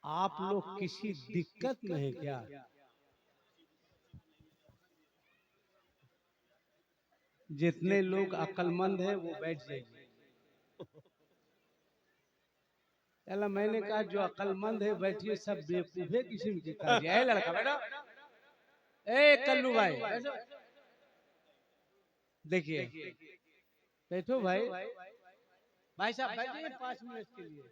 आप लोग किसी दिक्कत में है क्या? जितने लोग अक्लमंद हैं वो बैठ जाइए। चला मैंने कहा जो अक्लमंद है बैठिए, सब बेवकूफे किस्म के काज है। लड़का बैठो, ए कल्लू भाई बैठो, देखिए बैठो भाई। भाई साहब बैठिए 5 मिनट के लिए।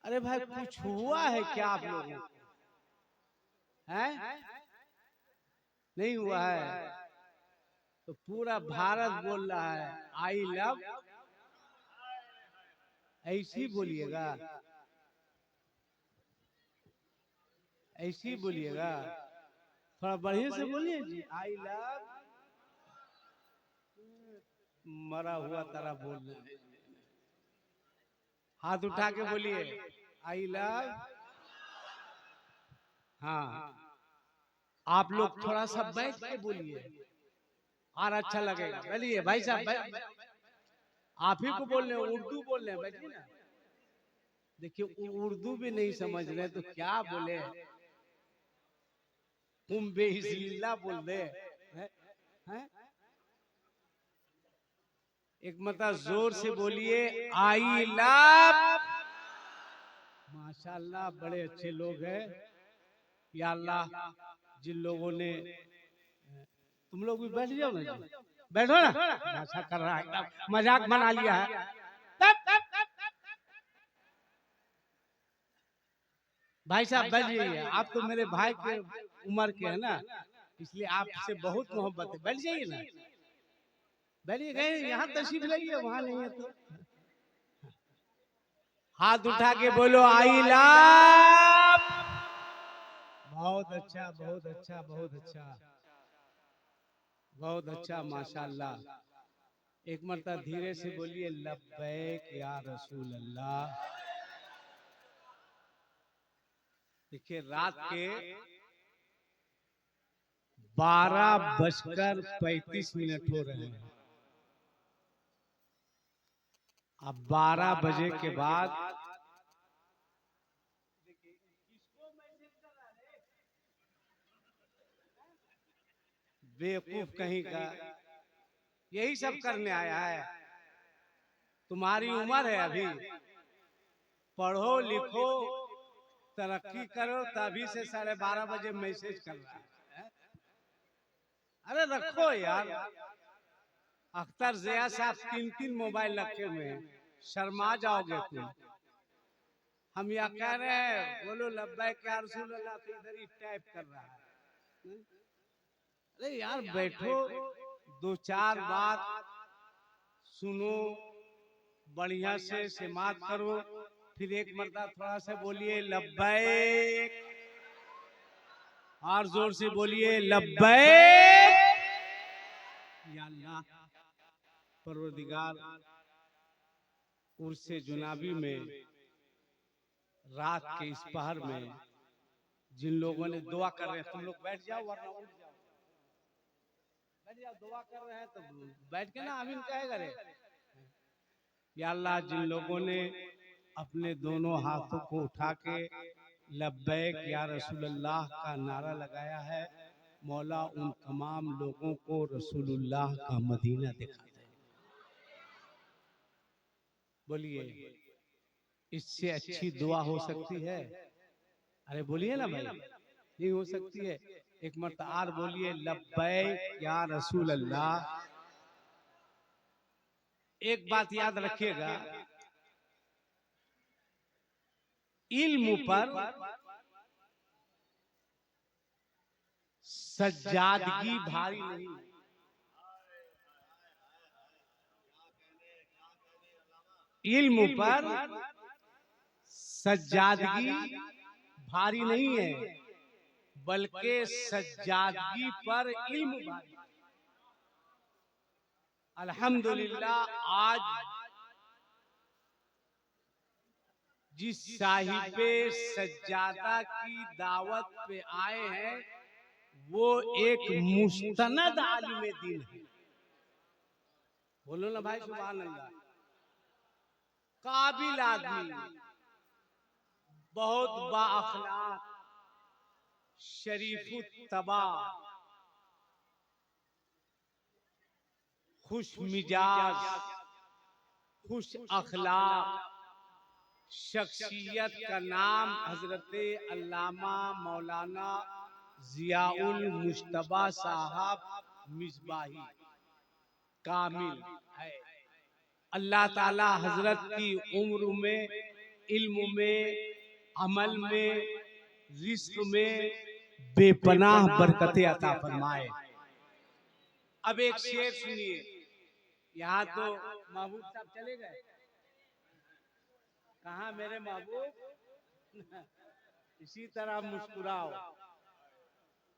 अरे भाई कुछ हुआ है क्या आप लोगों को? हैं? नहीं हुआ है तो पूरा भारत बोल रहा है आई लव। ऐसे ही बोलिएगा, ऐसे ही बोलिएगा, थोड़ा बढ़िया से बोलिए जी। आई लव, मरा हुआ तरह बोल रहे हैं। हाथ उठा के बोलिए आई लव। हाँ, आप लोग थोड़ा सा बैठ के बोलिए और अच्छा लगेगा। बोलिए भाई साहब, आप ही को बोल रहे हैं, उर्दू बोल रहे हैं, बैठिए ना। देखिए उर्दू भी नहीं समझ रहे तो क्या बोले, तुम बेहिजला बोल दे हैं? एक मतलब जोर से बोलिए आई लव। माशाल्लाह बड़े अच्छे लोग हैं। या अल्लाह, जिन लोगों ने, तुम लोग भी बैठ जाओ ना जी, बैठो ना। ऐसा कर रहा है, मजाक बना लिया है। भाई साहब बैठ जाइए, आप तो मेरे भाई के उम्र के हैं ना, इसलिए आपसे बहुत मोहब्बत है। बैठ जाइए ना, बैठिए। गए यहाँ तशरीफ लाइए, वहां नहीं है तो हाथ उठा के बोलो आई लव। बहुत अच्छा, बहुत अच्छा, बहुत अच्छा, बहुत अच्छा, माशाल्लाह। एक मरतबा धीरे से बोलिए लब्बैक या रसूल अल्लाह। देखिए रात के 12:35 हो रहे हैं। अब 12 बजे के बाद बेवकूफ कहीं का यही सब करने आया है। तुम्हारी उम्र है अभी, पढ़ो लिखो तरक्की करो, तभी से 12:30 बजे मैसेज कर रहा है। अरे रखो यार, अख्तर जिया साहब 3 मोबाइल रखे हुए हैं, शर्मा जाओगे तुम। हम यह कह रहे हैं बोलो लब्बैक या रसूल अल्लाह, तो इधर ही टाइप कर रहा है। अरे यार बैठो, 2-4 बात सुनो, बढ़िया से समात करो, फिर एक मरतबा थोड़ा सा बोलिए लब्बैक, और जोर से बोलिए लब्बैक। या अल्लाह परवरदिगार, उर्से जुनाबी में रात के इस पहर में जिन लोगों ने दुआ कर रहे हैं, तुम लोग बैठ जाओ वरना उठ जाओ, बैठ जाओ। दुआ कर रहे हैं तो बैठ के ना आमीन कहेगा रे। या अल्लाह, जिन लोगों ने अपने दोनों हाथों को उठा के लब्बैक या रसूलुल्लाह का नारा लगाया है, मौला उन तमाम लोगों को रसूलुल्लाह का मदीना दिखा दे। बोलिए इससे अच्छी दुआ हो सकती है? अरे बोलिए ना भाई, नहीं हो सकती है। एक मरतबा और बोलिए लब्बैक या रसूल अल्लाह। एक बात याद रखिएगा, इल्म पर सज्जादगी भारी नहीं। इल्म पर सज्जादगी भारी नहीं है, बल्कि सज्जादगी पर इल्म भारी। अल्हम्दुलिल्लाह आज जिस साहिबे सज्जादा की दावत पे आए हैं वो एक मुस्तनद आलिम दीन है। बोलो ना भाई सुभान अल्लाह। काबिल आदमी, बहुत बाअखलाक, शरीफुत तबा, खुश मिजाज, खुश अखलाक शख्सियत का नाम हजरत अल्लामा मौलाना जियाउल मुश्तबा साहब मिसबाही कामिल है। अल्लाह ताला हजरत की उम्र में, इल्म में, अमल में, रिस्क में बेपनाह बरकतें अता फरमाए। अब एक शेर सुनिए। यहाँ तो महबूब साहब चले गए, कहाँ मेरे महबूब? इसी तरह मुस्कुराओ,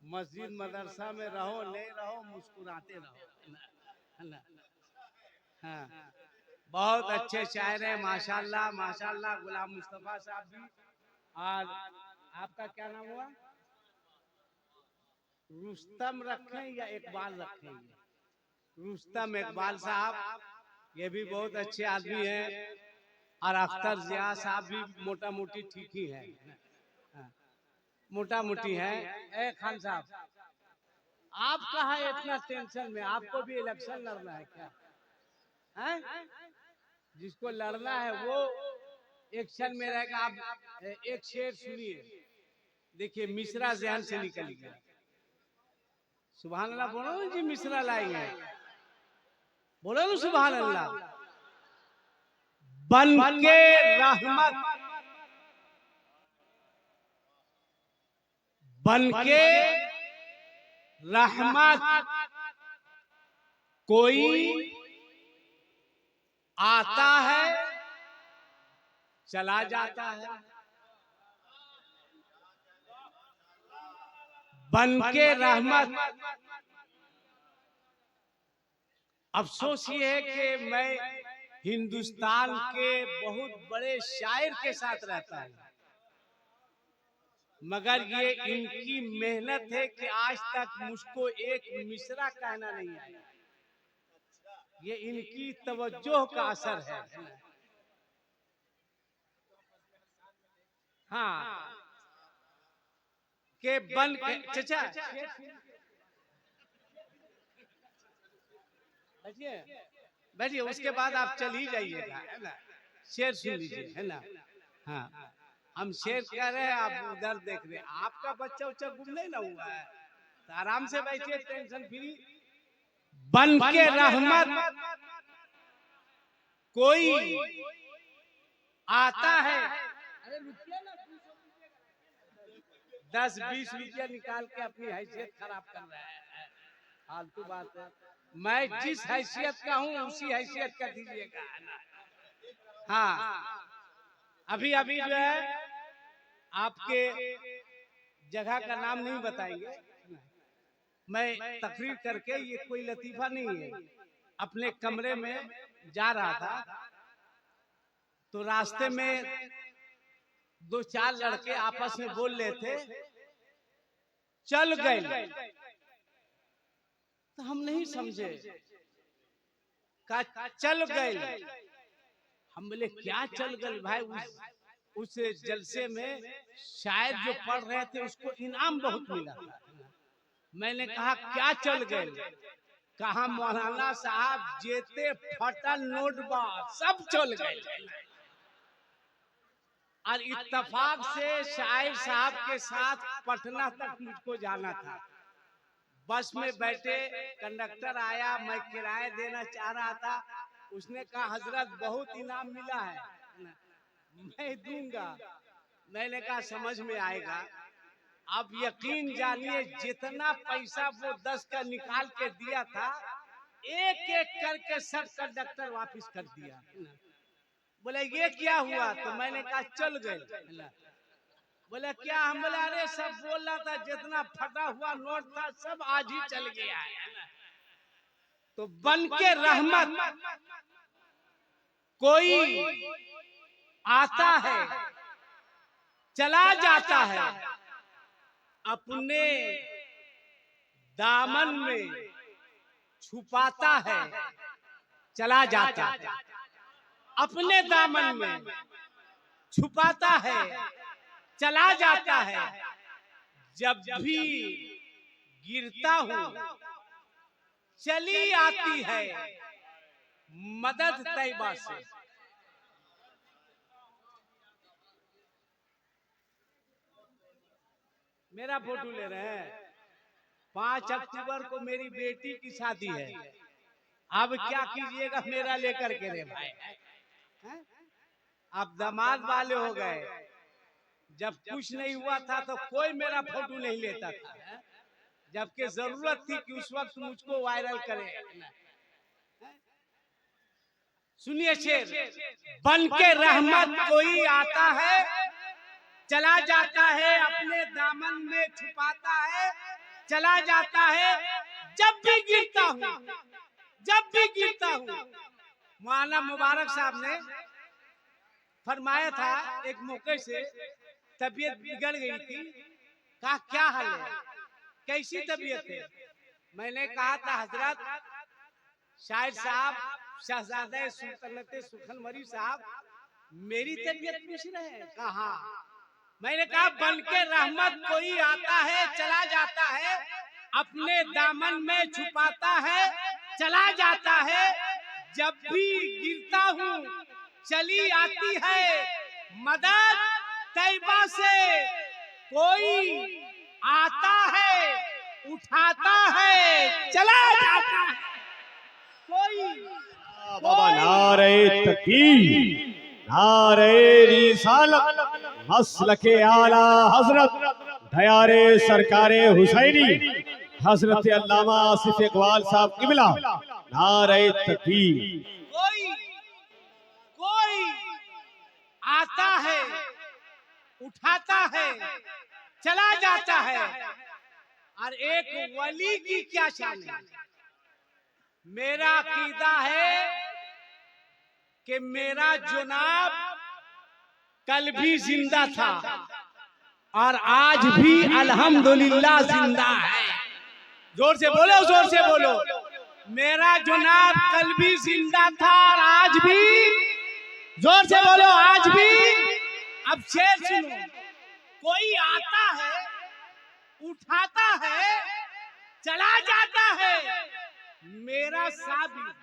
मस्जिद मदरसा में रहो नहीं रहो मुस्कुराते रहो। हाँ, बहुत अच्छे शायर हैं माशाल्लाह माशाल्लाह। गुलाम मुस्तफा साहब भी। और आपका क्या नाम हुआ? रुस्तम रखें या इकबाल रखें? रुस्तम इकबाल साहब, ये भी बहुत अच्छे आदमी हैं। और अख्तर जिया साहब भी मोटा मोटी ठीक ही है, मोटा मोटी है। ए खान साहब, आप कहाँ इतना टेंशन में? आपको भी इलेक्शन लड़ना है क्या? है? जिसको लड़ना है वो एक्शन में रहेगा। आप एक शेर सुनिए, देखिए मिश्रा जहन से निकल गया। सुभान अल्लाह बोलो ना जी, मिश्रा लाएंगे, बोलो ना सुभान अल्लाह। बन के रहमत, बन के रहमत कोई आता है चला जाता है। बन के रहमत। अफसोस ये है कि मैं हिंदुस्तान के बहुत बड़े शायर के साथ रहता हूं, मगर ये इनकी मेहनत है कि आज तक मुझको एक मिसरा कहना नहीं आया। ये इनकी तवज्जो का असर है। हाँ, के बन के चचा बैठिए, उसके बाद आप चल ही जाइएगा, है ना। शेर सुन लीजिए, है ना। हाँ, हम शेर कह रहे हैं, आप उधर देख रहे हैं। आपका बच्चा उच्चा गुम नहीं ना हुआ है, तो आराम से बैठिए, टेंशन फ्री। बन के रहमत कोई आता है। अरे रुकिए ना, 10-20 रुपया निकाल के अपनी हैसियत खराब कर रहा है, फालतू बात है। मैं जिस हैसियत का हूँ उसी हैसियत का दीजिएगा। हाँ, अभी अभी जो है आपके जगह का नाम नहीं बताएंगे, मैं तकरीर करके, ये कोई लतीफा नहीं है। अपने कमरे में जा रहा था तो रास्ते में 2-4 लड़के आपस में बोल रहे थे, चल गए। तो हम नहीं समझे, कहा चल गए। हम बोले क्या चल गए भाई? उस जलसे में शायद जो पढ़ रहे थे उसको इनाम बहुत मिला था। मैंने कहा क्या चल गए? कहा मौलाना साहब जेते फटल नोट बा सब चल गए। और इत्तेफाक से शायर साहब के साथ पटना तक मुझको जाना था। बस में बैठे, कंडक्टर आया, मैं किराया देना चाह रहा था। उसने कहा हजरत बहुत इनाम मिला है, मैं दूंगा। मैंने कहा समझ में आएगा। अब यकीन जानिए जितना पैसा वो 10 का निकाल के दिया था, एक एक करके सब कंडक्टर वापस कर दिया। बोले ये क्या हुआ? तो मैंने कहा चल गए। बोले क्या? हम बोले अरे सब बोल रहा था जितना फटा हुआ नोट था सब आज ही चल गया है। तो बन के रहमत कोई आता है चला जाता है, अपने दामन में छुपाता है चला जाता है। अपने दामन में छुपाता है, चला जाता है। जब भी गिरता हूं चली आती है मदद तैयबा से। मेरा फोटो ले रहे हैं। 5 अक्टूबर को मेरी बेटी की शादी है। अब क्या कीजिएगा मेरा लेकर के रे भाई। अब दामाद वाले हो गए। जब कुछ नहीं हुआ था तो कोई मेरा फोटो नहीं लेता था, जबकि जरूरत थी कि उस वक्त मुझको वायरल करे। सुनिए शेर, बन के रहमत कोई आता है, चला जाता है, अपने दामन में छुपाता है, चला जाता है। जब भी गिरता हूं, जब भी गिरता हूं। मौलाना मुबारक साहब ने फरमाया था, एक मौके से तबीयत बिगड़ गई थी, कहा क्या हाल है, कैसी तबीयत है। मैंने कहा था हजरत शायर साहब, शहजादे सुल्तानत सुखनवरी साहब, मेरी तबीयत पूछ रहे हैं। कहा मैंने कहा बन के रहमत कोई आता है, चला जाता है, अपने दामन में छुपाता है, चला जाता है। जब भी गिरता हूँ चली आती है मदद तैयबा से। कोई आता है, उठाता है, चला जाता है। बाबा नारे तकबीर, नारे रिसालत, मसलके आला हजरत दयारे सरकारे हुसैनी हजरत अल्लामा आसिफ इकबाल साहब किबला, नारे तकबीर। कोई आता है, उठाता है, चला जाता है। और एक वली की क्या शान है। मेरा अकीदा है कि मेरा जुनाब कल भी जिंदा था और आज भी अल्हम्दुलिल्लाह जिंदा है। जोर से बोलो, जोर से बोलो। मेरा जुनाब कल भी जिंदा था और आज भी, जोर से बोलो, आज भी। अब शेर सुनो, कोई आता है, उठाता है, चला जाता है। मेरा साबिर,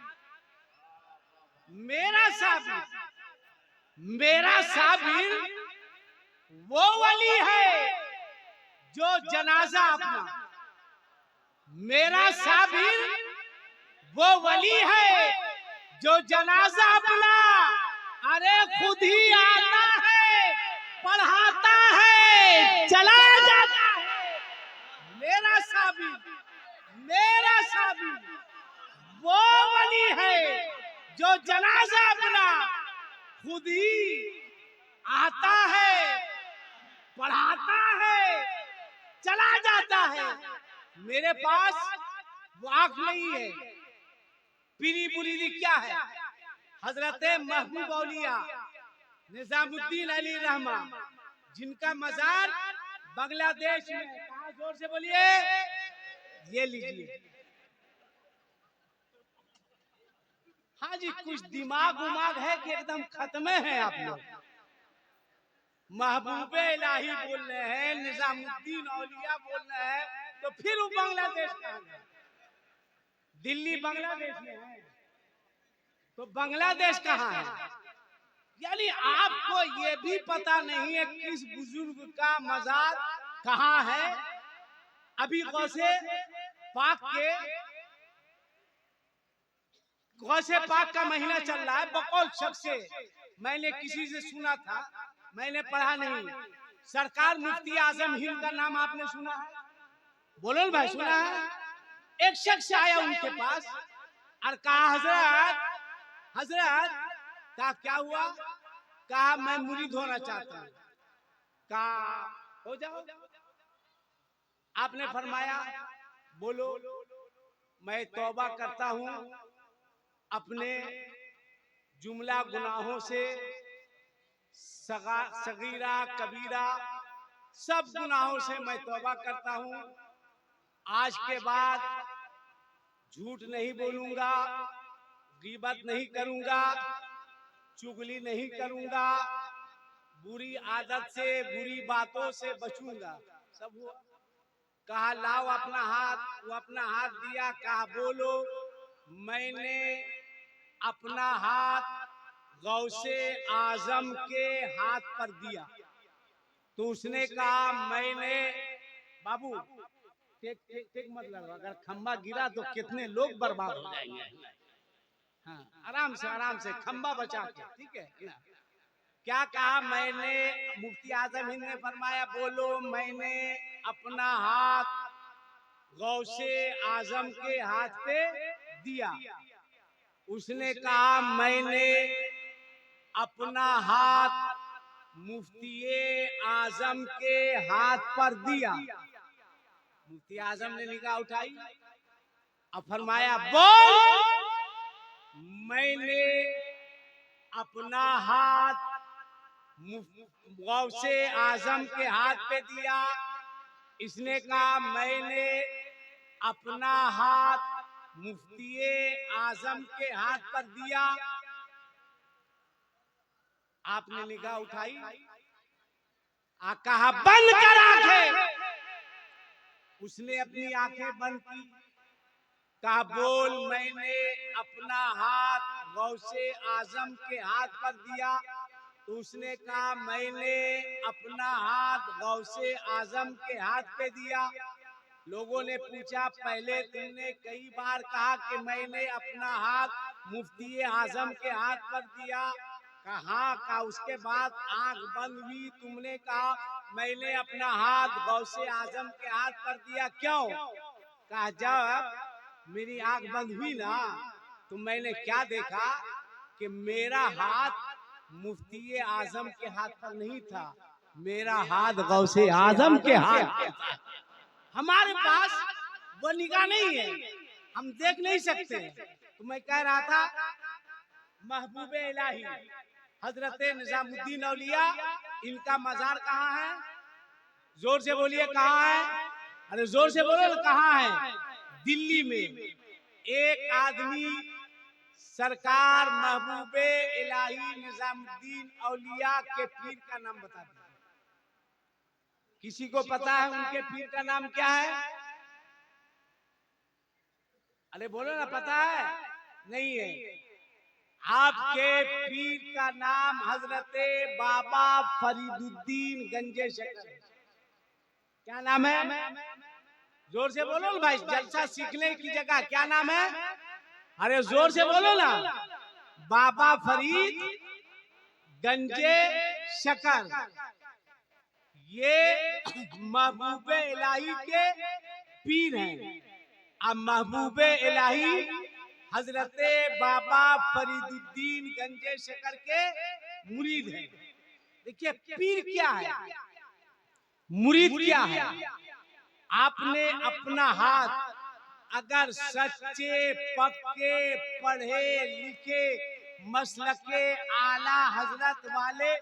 मेरा साबिर, मेरा साबिर वो वली है जो जनाजा अपना, मेरा साबिर वो वली है जो जनाजा अपना, अरे खुद ही आता है, पढ़ाता है, चला जाता है। मेरा साबिर, मेरा साबिर वो वली है जो जनाजा अपना खुद ही आता है, पढ़ाता है, चला जाता है। मेरे पास वो आंख नहीं है, पीली बुरीदी क्या है। हजरत महबूब औलिया निजामुद्दीन अली रहमा, जिनका मजार बांग्लादेश में, कहा जोर से बोलिए, ये लीजिए। हाँ जी, कुछ दिमाग उमाग है कि एकदम खत्म है आप लोग। महबूबे इलाही बोल रहे हैं, निजामुद्दीन औलिया बोल रहे हैं, तो फिर वो बांग्लादेश कहाँ है? दिल्ली बांग्लादेश में है, तो बांग्लादेश कहाँ है? यानी आपको ये भी पता नहीं है किस बुजुर्ग का मजार कहाँ है। अभी गौसे पाक का महीना चल रहा है। बकौल शख्स से मैंने किसी से सुना था, मैंने पढ़ा नहीं। सरकार मुफ्ती आजम हिंद का नाम आपने सुना है? बोलो भाई, सुना है? एक शख्स आया उनके पास और कहा हजरत, हजरत, कहा क्या हुआ? कहा मैं मुरीद होना चाहता हूँ। कहा हो जाओ। आपने फरमाया बोलो। मैं तौबा करता हूँ अपने जुमला गुनाहों से, सगीरा कबीरा सब गुनाहों से मैं तौबा करता हूँ। आज के बाद झूठ नहीं बोलूंगा, गीबत नहीं करूंगा, चुगली नहीं करूंगा, बुरी आदत से बुरी बातों से बचूंगा। सब हुआ। कहा लाओ अपना हाथ, वो अपना हाथ दिया, कहा बोलो। मैंने अपना हाथ गौसे आजम के हाथ पर दिया। तो उसने कहा मैंने, बाबू टेक टेक टेक मत लगाओ, अगर खंबा गिरा तो कितने लोग बर्बाद हो जाएंगे। हाँ, आराम से खंबा बचा के, ठीक है ना। क्या कहा मैंने, मुफ्ती आजम हिंद ने फरमाया बोलो मैंने अपना हाथ गौसे आजम के हाथ पे दिया। उसने कहा मैंने अपना हाथ मुफ्ती आजम के हाथ पर दिया। मुफ्ती आजम ने निगाह उठाई, अब फरमाया बोल मैंने अपना हाथ गौसे आजम के हाथ पे दिया। इसने कहा मैंने अपना हाथ मुफ्ती आजम के हाथ पर दिया। आपने निगाह उठाई, कहा बंद कर आंखें। उसने अपनी आंखें बंद की, कहा बोल मैंने अपना हाथ गौसे आजम के हाथ पर दिया। तो उसने कहा मैंने अपना हाथ गौसे आजम के हाथ पे दिया। लोगों ने पूछा पहले तुमने कई बार कहा कि मैंने अपना हाथ मुफ्ती आजम के हाथ पर दिया। कहा उसके बाद आंख बंद हुई, तुमने कहा मैंने अपना हाथ गौसे आजम के हाथ पर दिया, क्यों? कहा जब मेरी आंख बंद हुई ना तो मैंने क्या देखा कि मेरा हाथ मुफ्ती आजम के हाथ पर नहीं था, मेरा हाथ गौसे आजम के हाथ पर था। हमारे पास वो निगाह नहीं है, हम देख नहीं सकते। तो मैं कह रहा था महबूबे इलाही हजरत निजामुद्दीन औलिया, इनका मजार कहाँ है? जोर से बोलिए कहाँ है? अरे जोर से बोलो ना कहाँ है? दिल्ली में। एक आदमी सरकार महबूबे इलाही निजामुद्दीन औलिया के पीर का नाम बता दीजिए। किसी को पता है उनके पीर का नाम क्या है? अरे बोलो ना, पता है? नहीं है। आपके पीर का नाम हजरते बाबा फरीदुद्दीन गंजे शकर। क्या नाम है? जोर से बोलो ना भाई, जलसा सीखने की जगह। क्या नाम है? अरे जोर से बोलो ना। बाबा फरीद गंजे शकर, ये महबूबे इलाही के पीर हैं। अब महबूबे इलाही हजरते बाबा फरीदुद्दीन गंजे शकर के मुरीद हैं। देखिए पीर क्या है, मुरीद क्या है। आपने अपना हाथ अगर सच्चे पक्के पढ़े लिखे मसलके आला हजरत वाले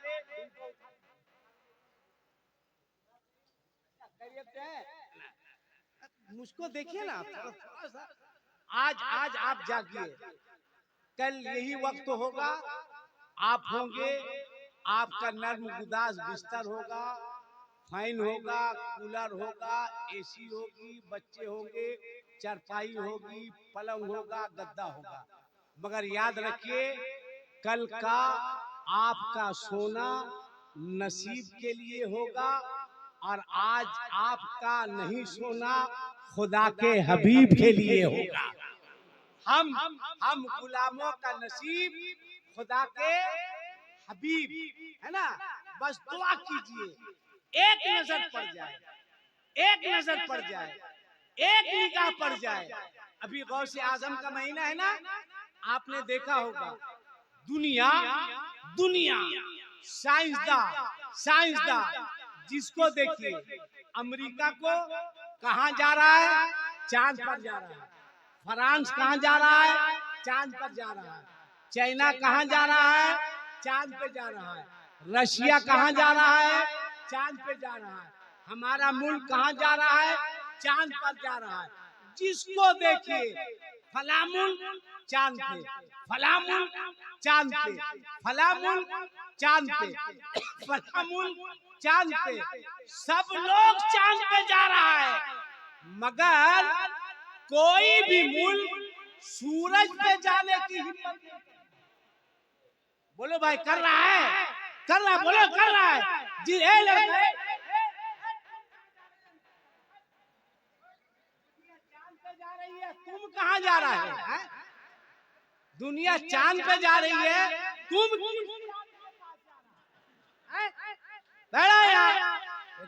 मुझको देखिए ना थोड़ा सा। आज आप जागिए, कल यही वक्त होगा, आप होंगे, आपका नर्म गुदास बिस्तर होगा, फैन होगा, कूलर होगा, एसी होगी, बच्चे होंगे, चारपाई होगी, पलंग होगा, गद्दा होगा। मगर याद रखिए कल का आपका सोना नसीब के लिए होगा, और आज आपका नहीं सोना खुदा के हबीब के लिए होगा। हम गुलामों का नसीब खुदा के हबीब है ना। बस दुआ कीजिए, एक नजर पड़ जाए, एक नजर पड़ जाए, एक निगाह पड़ जाए। अभी गौसे आजम का महीना है ना, आपने देखा होगा दुनिया दुनिया साइंसदान जिसको देखिए, अमेरिका को कहां जा रहा है? चांद पर जा रहा है। फ्रांस कहां जा रहा है? चांद पर जा रहा है। चाइना कहां जा रहा है? चांद पे जा रहा है। रशिया कहां जा रहा है? चांद पे जा रहा है। हमारा मुल्क कहां जा रहा है? चांद पर जा रहा है। जिसको देखिए फलामुल चांद पे, फलामुल चांद पे, फलामुल चांद पे, फलामुल चांद पे, सब लोग चांद पे जा रहा है, मगर कोई भी मुल्क सूरज पे जाने की हिम्मत नहीं। बोलो भाई, कर रहा है, कर रहा है, बोलो कर रहा है जी। चांद पे जा रही है, तुम कहाँ जा रहा है? दुनिया चांद पे जा रही है, तुम बैठा यार,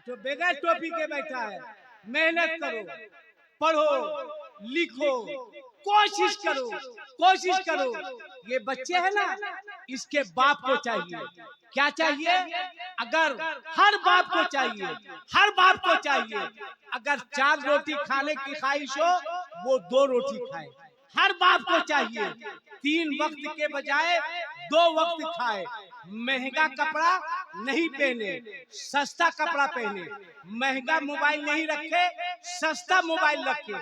जो बगैर टोपी के बैठा है। मेहनत करो, पढ़ो, लिखो, कोशिश करो, कोशिश करो। ये बच्चे हैं ना, इसके बाप को चाहिए, क्या चाहिए? अगर हर बाप को चाहिए, हर बाप को चाहिए, अगर 4 रोटी खाने की ख्वाहिश हो, वो 2 रोटी खाए। हर बाप को चाहिए 3 वक्त के बजाय 2 वक्त खाए। महंगा कपड़ा नहीं पहने, सस्ता कपड़ा पहने। महंगा मोबाइल नहीं रखे, सस्ता मोबाइल रखे।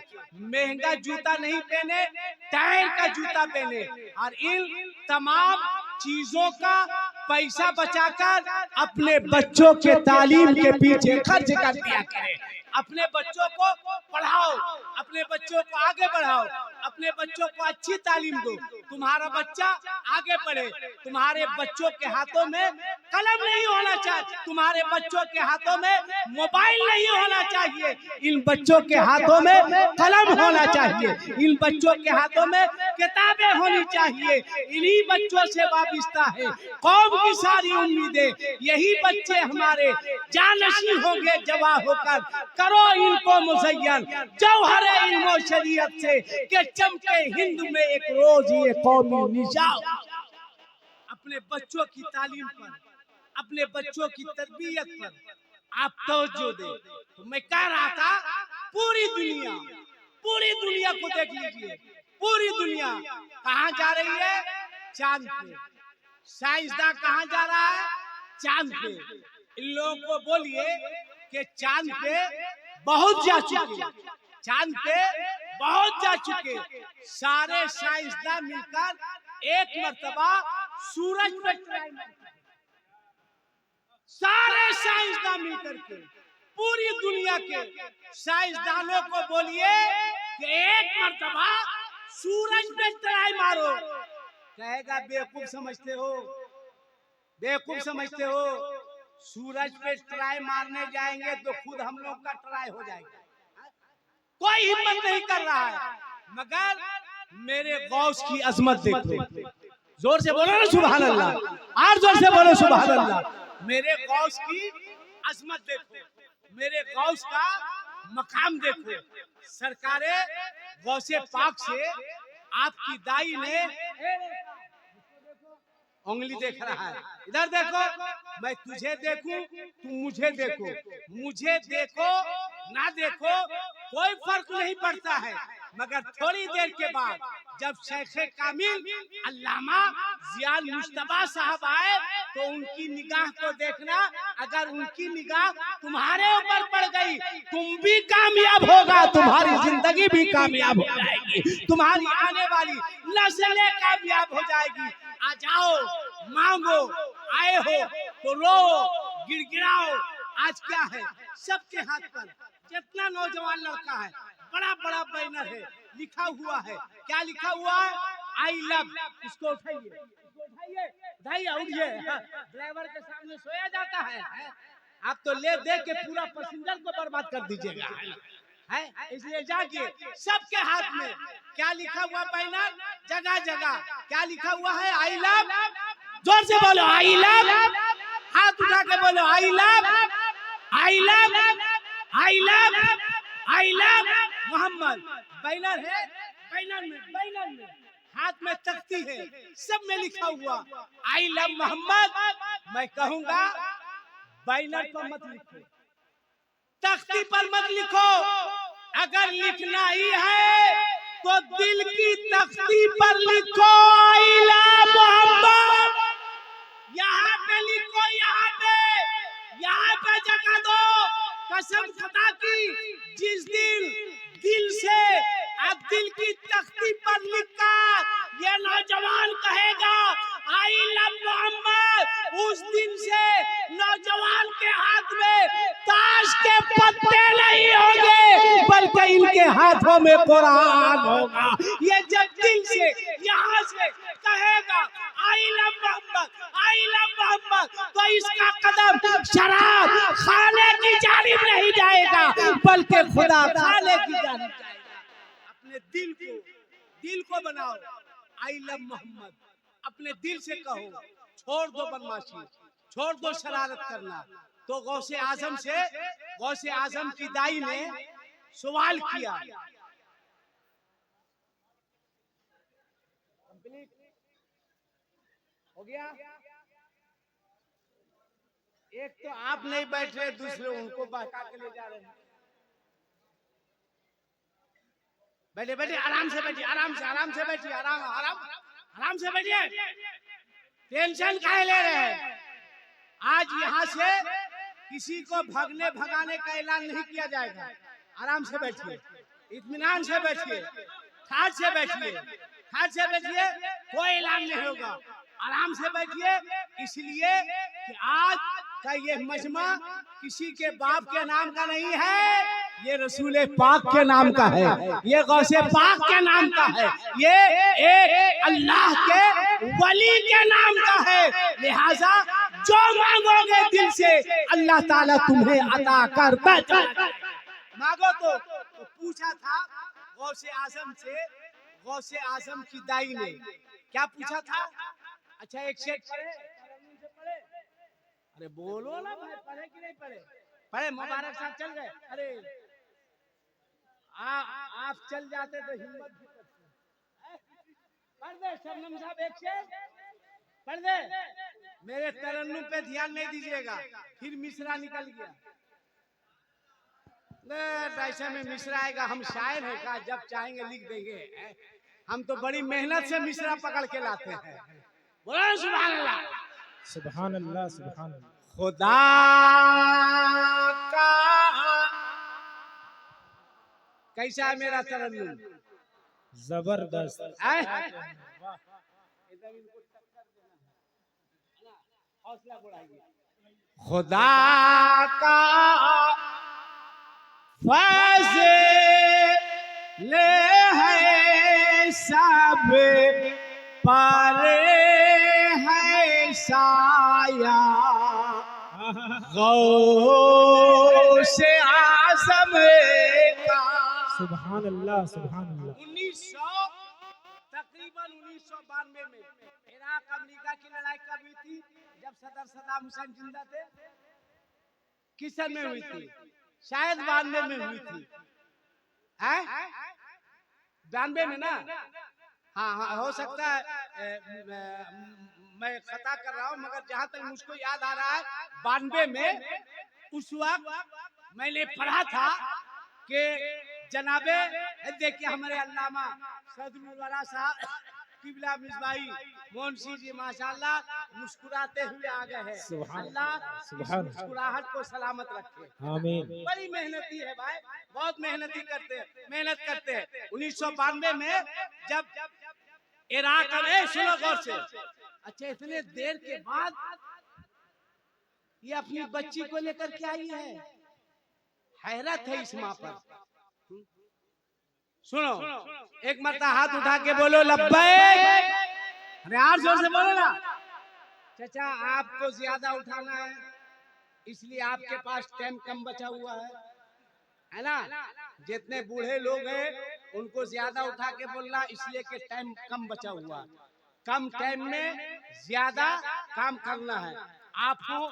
महंगा जूता नहीं पहने, टायर का जूता पहने। और इन तमाम चीजों का पैसा बचाकर अपने बच्चों के तालीम के पीछे खर्च कर दिया करें। अपने बच्चों को पढ़ाओ, अपने बच्चों को आगे बढ़ाओ, अपने बच्चों को अच्छी तालीम दो। तुम्हारा बच्चा आगे बढ़े। तुम्हारे बच्चों के हाथों में कलम नहीं होना चाहिए, तुम्हारे बच्चों के हाथों में मोबाइल नहीं होना चाहिए। इन बच्चों के हाथों में कलम होना चाहिए, इन बच्चों के हाथों में किताबें होनी चाहिए। इन्हीं बच्चों से वाबिस्ता है कौम की सारी उम्मीदें। यही बच्चे हमारे जानशी होंगे जवां होकर। करो इनको मुज़य्यन जौहरे इल्म शरीयत से, के चमके हिंद में एक रोज ये कौमी निशान। अपने बच्चों की तालीम पर, अपने बच्चों की तरबियत पर आप तवज्जो दें। तो मैं कह रहा था, पूरी दुनिया को देख लीजिए। पूरी दुनिया कहाँ जा रही है? चांद पे। साइंसदान कहाँ जा रहा है? चांद पे। इन लोगों को बोलिए कि चांद पे बहुत जा चुके, चांद पे बहुत जा चुके। सारे साइंसदान मिलकर एक मर्तबा सूरज पे ट्राई मारे। सारे साइंसदान मिलकर के, पूरी दुनिया के साइंसदानों को बोलिए कि एक मर्तबा सूरज पे ट्राई मारो। कहेगा बेवकूफ समझते हो, बेवकूफ समझते हो। सूरज पे ट्राई मारने जाएंगे तो खुद हम लोग का ट्राई हो जाएगा। कोई हिम्मत नहीं कर रहा है। मगर मेरे गौस की अजमत देखो। जोर से बोलो ना सुभान अल्लाह, और जोर से बोलो सुभान अल्लाह। मेरे गौस की अजमत देखो, मेरे गौस का मकाम देखो। सरकारे गौसे पाक से आपकी दाई ने उंगली देख रहा है। इधर देखो, मैं तुझे देखूं, तुम मुझे देखो। मुझे देखो ना देखो कोई फर्क नहीं पड़ता है। मगर थोड़ी देर के बाद जब शेखे कामिल अल्लामा जियाल मुश्तबा साहब आए तो उनकी निगाह को देखना। अगर उनकी निगाह तुम्हारे ऊपर पड़ गई, तुम भी कामयाब होगा, तुम्हारी जिंदगी भी कामयाब हो जाएगी, तुम्हारी आने वाली नस्लें कामयाब हो जाएगी। आ जाओ, मांगो, आए हो तो रो, गिड़गिड़ाओ। आज क्या है? सबके हाथ पर जितना नौजवान लड़का है, बड़ा बड़ा बैनर है, लिखा हुआ है। क्या लिखा हुआ है? I love. इसको उठाइए, इसको उठाइए, उठाइए, उठिए। ड्राइवर के सामने सोया जाता है। आप तो ले दे के पूरा पैसेंजर को बर्बाद कर दीजिएगा, है? इसलिए जागिए। सबके हाथ में क्या लिखा हुआ बैनर? जगह जगह क्या लिखा हुआ है? I love. जोर से बोलो आई लव। हाथ उठा के बोलो I love, I love, I love, I love Mohammad. Banner है, बैनर में हाथ में तख्ती है, सब में लिखा हुआ आई लव मोहम्मद। मैं कहूंगा बैनर पर मत लिखो, तख्ती पर मत लिखो। अगर लिखना ही है तो दिल की तख्ती पर लिखो आई लव मोहम्मद। यहाँ पे लिखो, यहाँ पे जगह दो। कसम खुदा की, जिस दिल से आप दिल की तख्ती पर लिखकर ये नौजवान कहेगा आई लव मोहम्मद, उस दिन से नौजवान के हाथ में ताश के पत्ते नहीं होंगे बल्कि इनके हाथों में कुरान होगा। ये जब दिल से यहाँ से कहेगा I love Mohammad, I love Mohammad, तो इसका कदम शराब खाने की जानिब नहीं जाएगा बल्कि खुदा खाने की जानिब जाएगा। अपने दिल को बनाओ आई लव मोहम्मद, अपने दिल से कहो, छोड़ दो बदमाशी, छोड़ दो शरारत करना। तो गौसे आजम की दाई ने सवाल किया, हो गया? एक तो आप नहीं बैठ रहे, दूसरे उनको बहका के ले जा रहे हैं। बैठे बैठे आराम से बैठिए, आराम से बैठिए, आराम से बैठिए। टेंशन काहे ले रहे हैं? आज यहाँ से किसी को भगाने का ऐलान नहीं किया जाएगा। आराम से बैठिए, इत्मीनान से बैठिए, ठाट से बैठिए, कोई ऐलान नहीं होगा। आराम से बैठिए, इसलिए कि आज का ये मजमा किसी के बाप के नाम का नहीं है, ये रसूल पाक के नाम का है, ये गौसे पाक के नाम का है, ये एक अल्लाह के वली के नाम का है। लिहाजा जो मांगोगे दिल से अल्लाह ताला तुम्हें अता करता है। मांगो तो पूछा था गौसे आजम की दाई ने क्या पूछा था? अच्छा एक शेख पढ़े, अरे बोलो ना भाई, पढ़े कि नहीं पढ़े? मुबारक साहब चल गए। अरे आप चल जाते तो हिम्मत भी करते। पढ़ दे शबनम साहब, एक शेर पढ़ दे। मेरे तरन्नुम पे ध्यान नहीं दीजिएगा, फिर मिसरा निकल गया। ऐसे में मिसरा आएगा, हम शायर हैं का, जब चाहेंगे लिख देंगे। हम तो बड़ी मेहनत से मिसरा पकड़ के लाते हैं। बोलो सुभान अल्लाह, सुभान अल्लाह, सुभान अल्लाह। खुदा का कैसा है मेरा तरन्नुम? जबरदस्त। हौसला बढ़ाइए। खुदा का फज़ल है सब पर है साया, गौसे आज़म का। सुभान अल्लाह, सुभान अल्लाह। तकरीबन 1992 में इराक अमेरिका की लड़ाई कब हुई थी? जब सदर सद्दाम हुसैन जिंदा थे। किस सन में हुई थी? शायद 92 में हुई थी। 92 में ना? हाँ हो सकता है, मैं खता कर रहा हूँ, मगर जहां तक मुझको याद आ रहा है 92 में उस वक्त मैंने पढ़ा था कि जनाबे देखिए हमारे अल्लामा सदरुल वरा साहब किबला मिसबाही मोहनसी जी माशाल्लाह मुस्कुराते हुए आ गए हैं। अल्लाह मुस्कुराहट को सलामत रखे, आमीन। बड़ी मेहनती है भाई, बहुत मेहनत करते हैं। 1992 में जब इराक में, सुनो गौर से, अच्छा इतने देर के बाद ये अपनी बच्ची को लेकर के आई है। हैरत है इस माँ पर। सुनो, एक मरता हाथ उठा के बोलो लब्बैक। अरे यार जोर से बोलो ना। चाचा आपको ज्यादा उठाना है, इसलिए आपके पास टाइम कम बचा हुआ है ना? जितने बूढ़े लोग हैं उनको ज्यादा उठा के बोलना, इसलिए कि टाइम कम बचा हुआ। कम टाइम में ज्यादा काम करना है। आप हो,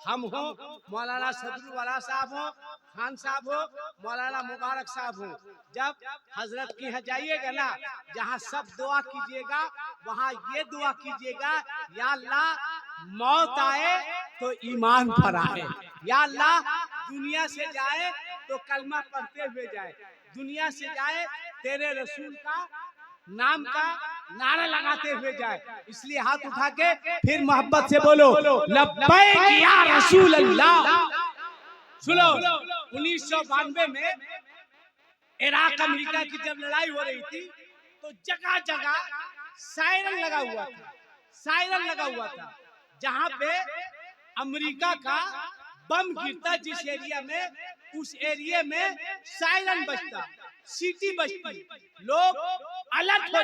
हम हो, मौलाना सदरुल वरा साहब हो, खान साहब हो, मौलाना मुबारक साहब हो। जब हजरत के यहाँ जाइएगा ना, जहाँ सब दुआ कीजिएगा वहाँ ये दुआ कीजिएगा, या अल्लाह मौत आए तो ईमान पर आए, या अल्लाह दुनिया से जाए तो कलमा पढ़ते हुए जाए, दुनिया से जाए तेरे रसूल का नाम का नारा लगाते हुए जाए। इसलिए हाथ उठा के फिर मोहब्बत से बोलो लब्बैक या रसूल अल्लाह। सुनो, 1992 में इराक अमेरिका की जब लड़ाई हो रही थी तो जगह जगह सायरन लगा हुआ था, सायरन लगा हुआ था। जहां पे अमेरिका का बम गिरता जिस एरिया में, उस एरिया में सायरन बजता, सीटी बजती, लोग अलर्ट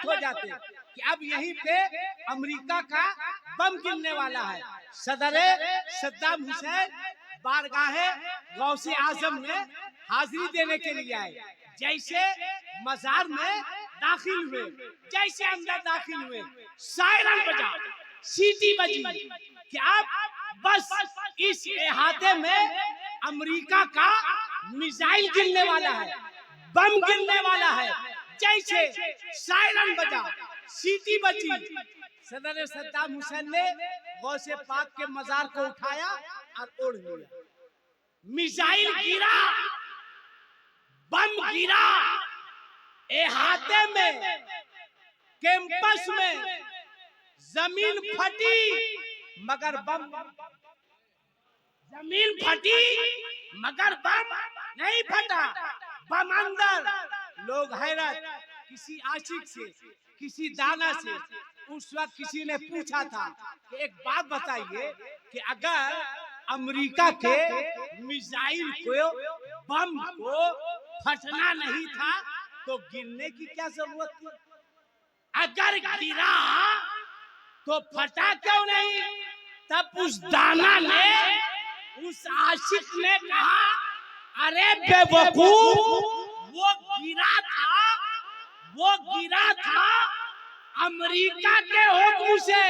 हो जाते कि अब यहीं पे अमेरिका का बम गिरने वाला है। सदरे सद्दाम हुसैन बारगाहे गौसे आजम में हाजिरी देने के लिए आए। जैसे मजार में दाखिल हुए, जैसे अंदर दाखिल हुए, सायरन बजा, सीटी बजी कि अब बस इस इहाते में अमेरिका का मिसाइल गिरने वाला है, बम गिरने वाला है। जैसे सायरन बजा, सीटी बजी, सदर सद्दाम हुसैन ने गौसे पाक के मजार को उठाया और ओढ़ लिया। मिसाइल गिरा, बम गिरा, इहाते में, कैंपस में, जमीन फटी, मगर बम, जमीन फटी मगर बम नहीं फटा, बम अंदर। लोग हैरत, किसी आशिक से, किसी दाना से उस वक्त किसी ने पूछा था कि एक बात बताइए कि अगर अमेरिका के मिसाइल को, बम को फटना नहीं था तो गिरने की क्या जरूरत थी? अगर गिरा तो फटा क्यों नहीं? तब उस दाना ने, उस आशिक ने कहा, अरे बेवकूफ, वो गिरा था अमेरिका के हुक्म से,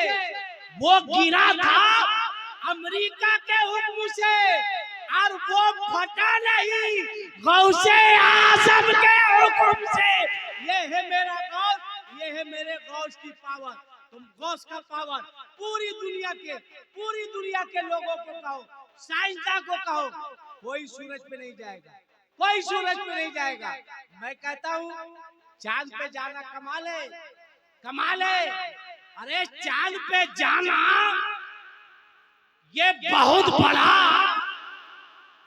वो गिरा था अमेरिका के हुक्म से, और वो फटा नहीं गौसे आजम के हुक्म से। ये है मेरा गौस, ये है मेरे गौस की पावर। तुम गौस का पावर पूरी दुनिया के लोगों को कहो, साइंसदान को कहो, कोई सूरज पे नहीं जाएगा, कोई सूरज पे नहीं जाएगा। मैं कहता हूँ चांद पे जाना कमाल है, कमाल है। अरे चांद पे जाना ये बहुत बड़ा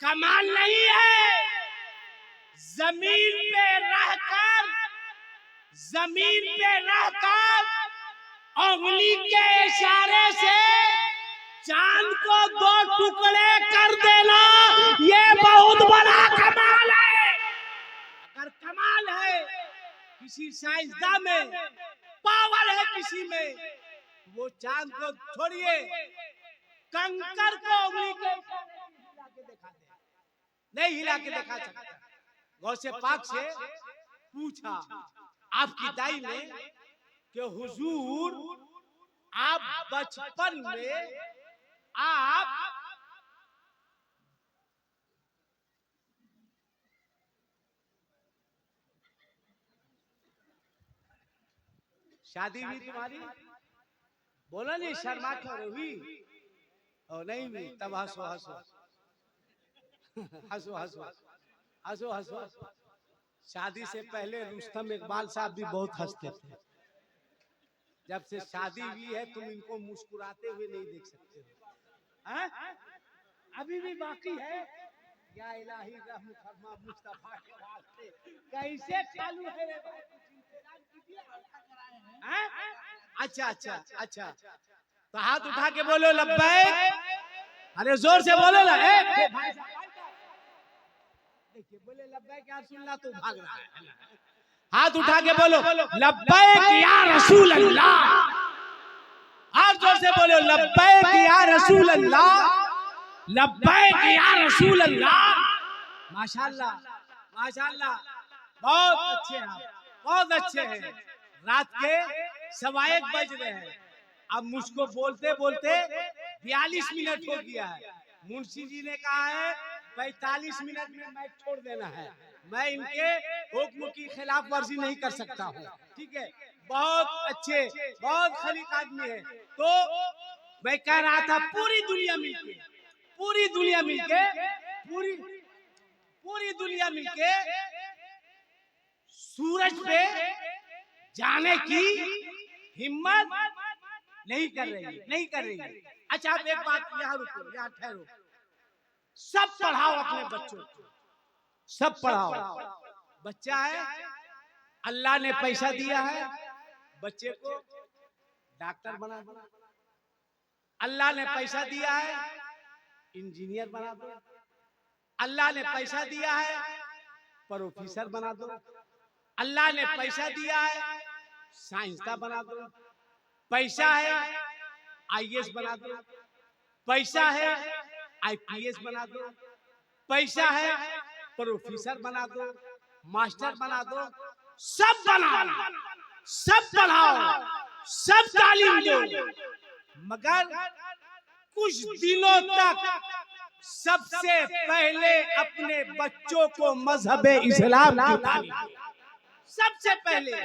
कमाल नहीं है। जमीन पे रहकर उंगली के इशारे से चांद को 2 टुकड़े कर देना, ये बहुत बड़ा कमाल है। अगर कमाल है किसी साइंसदान में, पावर है किसी में, वो चांद को छोड़िए, कंकर को उंगली के नहीं हिला के दिखा सकता। गौसे पाक से पूछा आपकी दाई ने कि हुजूर आप बचपन में आप शादी हुई तुम्हारी? बोला नहीं, शर्मा क्यों हुई? और नहीं हुई, तब हंसो हंसो हंसो हंसो हंसो हंसो। शादी से पहले रुस्तम इकबाल साहब भी बहुत हंसते थे। जब से शादी हुई है तुम इनको मुस्कुराते हुए नहीं देख सकते हो। अभी भी बाकी है। या इलाही रहम फरमा मुस्तफा के वास्ते, कैसे चालू है रे भाई, अच्छा अच्छा अच्छा, तो हाथ उठा के बोलो लब्बैक। अरे जोर से बोलो ना, देखिए बोले लब्बैक या रसूलल्लाह, तो भाग रहा है। हाथ उठा के बोलो लब्बैक या रसूल अल्लाह, और जोर से बोलो लब्बैक या रसूल अल्लाह, लब्बैक या रसूल अल्लाह। माशाल्लाह माशाल्लाह, बहुत अच्छे हैं, बहुत अच्छे हैं। रात के 1:15 बज रहे हैं, अब मुझको बोलते बोलते 42 मिनट हो गया है। मुंशी जी ने कहा है 45 मिनट में मैच छोड़ देना है। मैं इनके हुक्म की खिलाफ वर्जी नहीं कर सकता हूँ, ठीक है। बहुत अच्छे, बहुत खलीक आदमी है। तो मैं कह रहा था पूरी दुनिया मिलके सूरज पे जाने की हिम्मत नहीं कर रही है। अच्छा आप एक बात, यहाँ रुको, यहाँ ठहरो। सब पढ़ाओ अपने बच्चों को, सब पढ़ाओ। बच्चा है अल्लाह ने पैसा दिया है बच्चे को डॉक्टर बना दो, अल्लाह ने पैसा दिया है इंजीनियर बना दो, अल्लाह ने पैसा दिया है प्रोफेसर बना दो, अल्लाह ने पैसा दिया है साइंसदान बना दो, पैसा है आईएएस बना दो, पैसा है आईपीएस बना दो, पैसा है प्रोफेसर बना दो, मास्टर बना दो, सब बनाओ, सब पढ़ाओ, सब तालीम दो, मगर कुछ दिनों तक सबसे पहले अपने बच्चों को मजहब इस्लाम की तालीम दो। सबसे पहले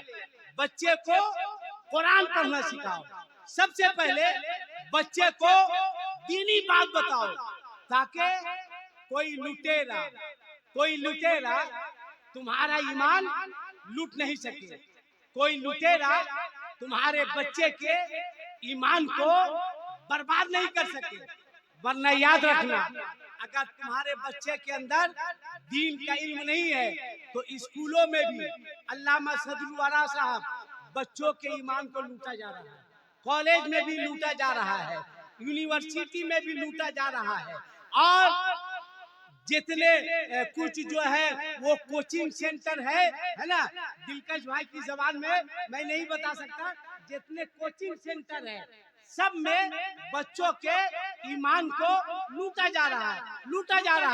बच्चे को कुरान पढ़ना सिखाओ, सबसे पहले बच्चे को दीनी बात बताओ, ताकि कोई लुटेरा तुम्हारा ईमान लूट नहीं सके, कोई लुटेरा तुम्हारे बच्चे के ईमान को बर्बाद नहीं कर सके। वरना याद रखना, अगर तुम्हारे बच्चे के अंदर दीन का इल्म नहीं है तो स्कूलों में भी अल्लामा सदरुल वरा साहब बच्चों के ईमान को लूटा जा रहा है, कॉलेज में भी लूटा जा रहा है, यूनिवर्सिटी में भी लूटा जा रहा है, और जितने कुछ जो है वो कोचिंग सेंटर है ना, दिलकश भाई की जबान में मैं नहीं बता सकता, जितने कोचिंग सेंटर है सब में बच्चों के ईमान को लूटा जा रहा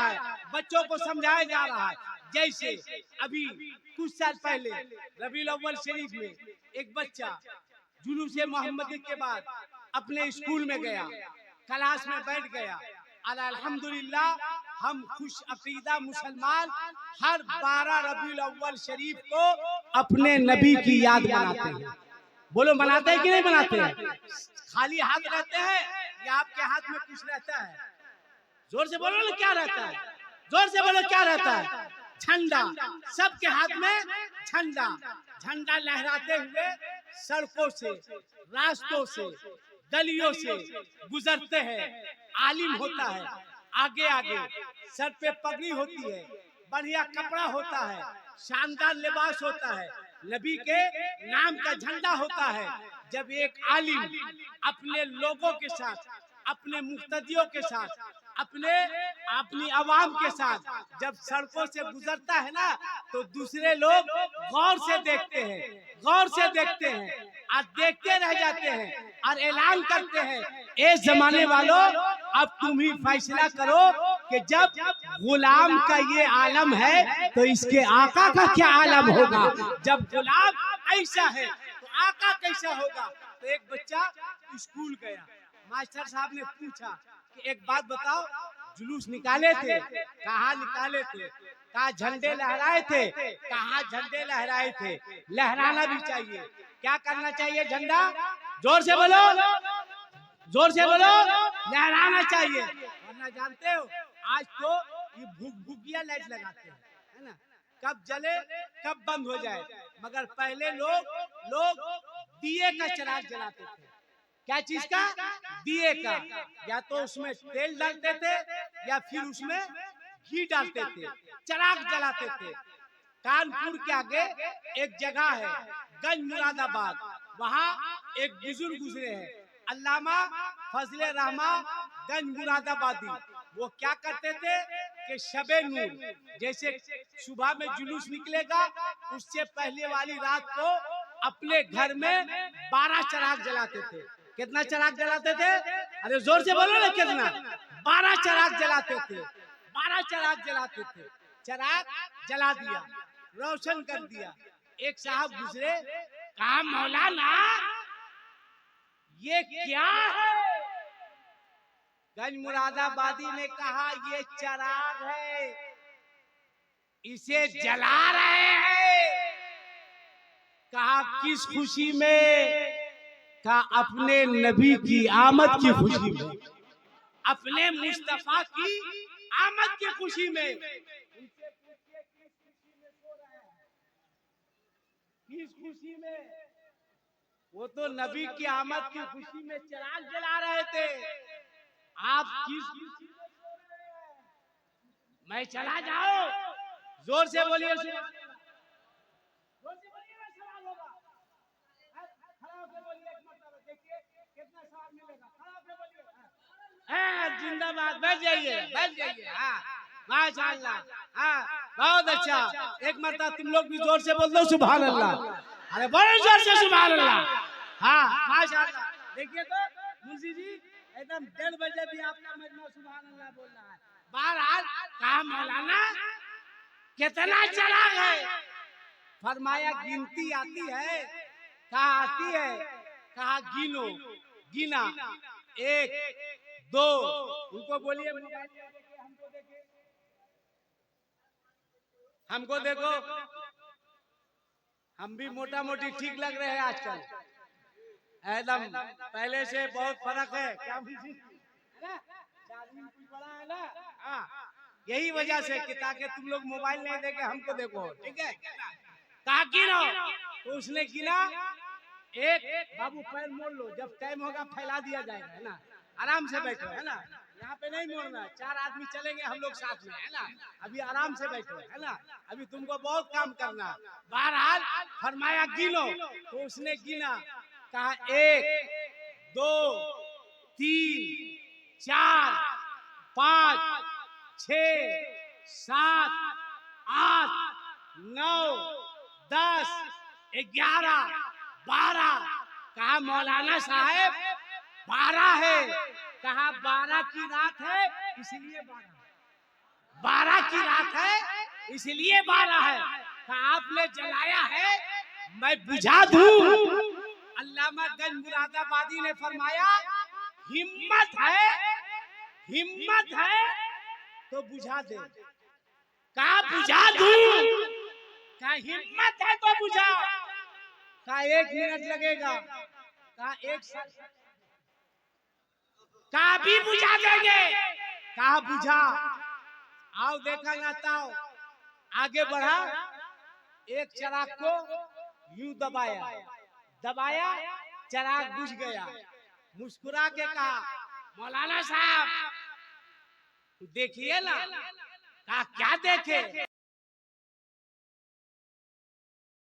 है, बच्चों को समझाया जा रहा है। जैसे अभी कुछ साल पहले रबीउल अव्वल शरीफ में एक बच्चा जुलूस मोहम्मदी के बाद अपने स्कूल में गया, क्लास में बैठ गया, और अल्हम्दुलिल्लाह हम खुश अकीदा मुसलमान हर 12 रबीउल अव्वल शरीफ को अपने नबी की याद मनाते हैं। बोलो मनाते हैं कि नहीं मनाते हैं? खाली हाथ रहते हैं या आपके हाथ में कुछ रहता है? जोर से बोलो ना, क्या रहता है? जोर से बोलो, क्या रहता है? झंडा, सबके हाथ में झंडा, झंडा लहराते हुए सड़कों से, रास्तों से, गलियों से गुजरते हैं। आलिम होता है, आगे आगे सर पे पगड़ी होती है, बढ़िया कपड़ा होता है, शानदार लिबास होता है, नबी के नाम का झंडा होता है। जब एक आलिम अपने लोगों के साथ, अपने मुक्तदियों के साथ, अपनी आवाम के साथ जब सड़कों से गुजरता है ना, तो दूसरे लोग गौर से देखते हैं और देखते रह जाते हैं और ऐलान करते हैं, ए जमाने वालों अब तुम ही फैसला करो कि जब गुलाम का ये आलम है तो इसके आका का क्या आलम होगा। जब गुलाम ऐसा है तो आका कैसा होगा। तो एक बच्चा स्कूल गया, मास्टर साहब ने पूछा कि एक बात बताओ, जुलूस निकाले थे, कहाँ निकाले थे? कहाँ झंडे लहराए थे? कहाँ झंडे लहराए थे? लहराना भी चाहिए। क्या करना चाहिए? झंडा जोर से बोलो, जोर से बोलो, लहराना चाहिए। वरना जानते हो आज तो ये भुगिया लाइट लगाते हैं, है ना, कब जले कब बंद हो जाए। मगर पहले लोग दिए का चिराग जलाते थे। क्या चीज का? दिए का। या तो उसमें तेल डालते थे या फिर उसमें घी डालते थे, चिराग जलाते थे। कानपुर के आगे एक जगह है गंज मुरादाबाद, वहाँ एक बुजुर्ग गुजरे हैं, अल्लामा फजले रहमान गंज मुरादाबादी। वो क्या करते थे कि शबे नूर, जैसे सुबह में जुलूस निकलेगा उससे पहले वाली रात को अपने घर में 12 चिराग जलाते थे। कितना चिराग जलाते थे? अरे जोर से बोलो ना, कितना? 12 चिराग जलाते थे, 12 चिराग जलाते थे। चिराग जला दिया, रोशन कर दिया। एक साहब गुजरे, कहा मौलाना ये क्या है? गंज मुरादाबादी ने कहा ये चिराग है, इसे जला रहे हैं। कहा किस खुशी में? कहा अपने नबी की आमद की खुशी में, अपने मुस्तफा की आमद की खुशी में। उनसे पूछिए किस खुशी में सो रहे हैं? किस खुशी में? वो तो नबी की आमद की खुशी में चिराग जला रहे थे। आप किस खुशी में सो रहे हैं? मैं चला जाओ, जोर से बोलिए, जोर से बोलिए। जिंदाबाद, बैठ जाइए, बैठ जाइए। हाँ माशाअल्लाह, हाँ बहुत अच्छा। एक मरतबा तुम लोग भी जोर से बोल दो सुभान अल्लाह। अरे बड़े जोर से सुभान अल्लाह। हाँ माशाअल्लाह। देखिए तो मुंशी जी एकदम 1:30 बजे भी आपका मजमा सुभान अल्लाह बोल रहा है। बहरहाल कहा मौलाना कितना चला गए, फरमाया गिनती आती है, कहा आती है, कहा गिनो, गिना 1 2। उनको बोलिए मोबाइल देखिए, हमको देखिए, हमको देखो, हम भी मोटा मोटी ठीक लग रहे हैं आजकल, एकदम पहले से बहुत फर्क है। क्या मुझे है ना, चार्जिंग कुछ बड़ा है ना। हाँ यही वजह से कि ताकि तुम लोग मोबाइल नहीं देके हमको देखो, ठीक है। कहा गिनो, तो उसने गिना 1। बाबू पैर मोड़ लो, जब टाइम होगा फैला दिया जाएगा, है ना। आराम से बैठो, है ना, यहाँ पे नहीं मोड़ना। 4 आदमी चलेंगे हम लोग साथ में, है ना। अभी आराम से बैठो, है ना, अभी तुमको बहुत काम करना। बहरहाल फरमाया गिनो, तो उसने गिना, कहा 1 2 3 4 5 6 7 8 9 10 11 12। कहा मौलाना साहब 12 है। कहा 12 की रात है इसलिए 12 की रात है इसलिए 12 है। कहा आपने जलाया है मैं बुझा दूं। अल्लामा गंज मुरादाबादी ने फरमाया हिम्मत है तो बुझा दे। कहा बुझा दूं, कहा हिम्मत है तो बुझा। कहा 1 मिनट लगेगा, कहा 1 साल, कहा भी बुझा देंगे। कहा बुझा, आओ देखा नाताओ। आगे बढ़ा, एक चिराग को यूं दबाया, चिराग बुझ गया। मुस्कुरा के कहा मौलाना साहब देखिए ना। कहा क्या देखे?